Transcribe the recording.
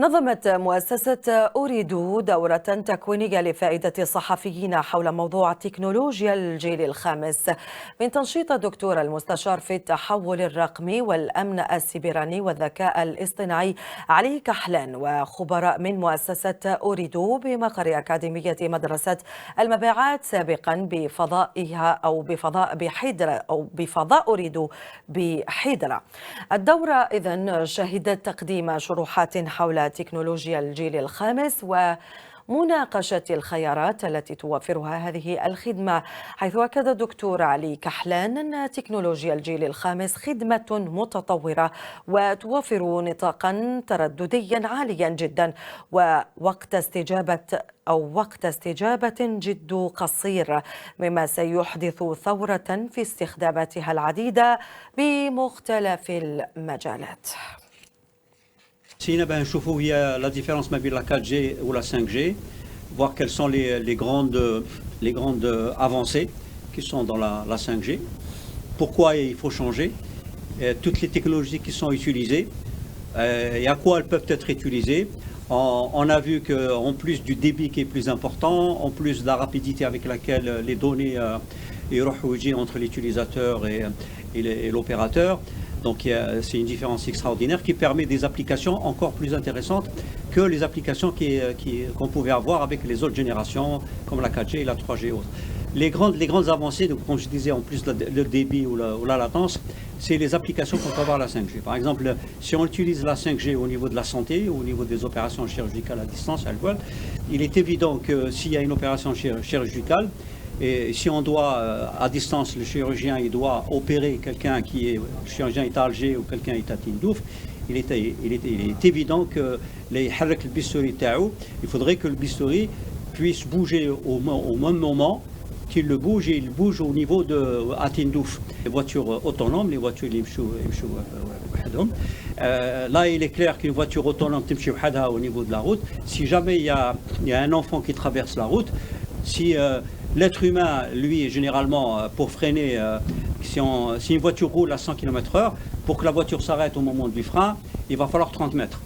نظمت مؤسسة أوريدو دورة تكوينية لفائدة الصحفيين حول موضوع تكنولوجيا الجيل الخامس من تنشيط الدكتور المستشار في التحول الرقمي والأمن السيبراني والذكاء الاصطناعي علي كحلان وخبراء من مؤسسة أوريدو بمقر أكاديمية مدرسة المبيعات سابقا بفضائها بفضاء أوريدو بحيدرة. الدورة إذن شهدت تقديم شروحات حول تكنولوجيا الجيل الخامس ومناقشة الخيارات التي توفرها هذه الخدمة، حيث أكد الدكتور علي كحلان أن تكنولوجيا الجيل الخامس خدمة متطورة وتوفر نطاقا تردديا عاليا جدا ووقت استجابة جد قصير، مما سيحدث ثورة في استخداماتها العديدة بمختلف المجالات. Si il y a la différence avec la 4G ou la 5G, voir quelles sont les grandes avancées qui sont dans la 5G, pourquoi il faut changer, toutes les technologies qui sont utilisées et à quoi elles peuvent être utilisées. On a vu qu'en plus du débit qui est plus important, en plus de la rapidité avec laquelle les données entre l'utilisateur et l'opérateur, donc c'est une différence extraordinaire qui permet des applications encore plus intéressantes que les applications qu'on pouvait avoir avec les autres générations comme la 4G et la 3G et autres. Les grandes avancées, donc, comme je disais, en plus le débit ou la latence, c'est les applications qu'on peut avoir à la 5G. Par exemple, si on utilise la 5G au niveau de la santé, au niveau des opérations chirurgicales à distance, il est évident que s'il y a une opération chirurgicale, et si on doit, à distance, le chirurgien il doit opérer quelqu'un le chirurgien est à Alger ou quelqu'un est à Tindouf, il est évident que il faudrait que le bistouri puisse bouger au même moment qu'il le bouge, et il bouge au niveau de Tindouf. Les voitures autonomes, les voitures là il est clair qu'une voiture autonome au niveau de la route, si jamais il y a un enfant qui traverse la route, si l'être humain, lui, généralement, pour freiner, si une voiture roule à 100 km/h, pour que la voiture s'arrête au moment du frein, il va falloir 30 mètres.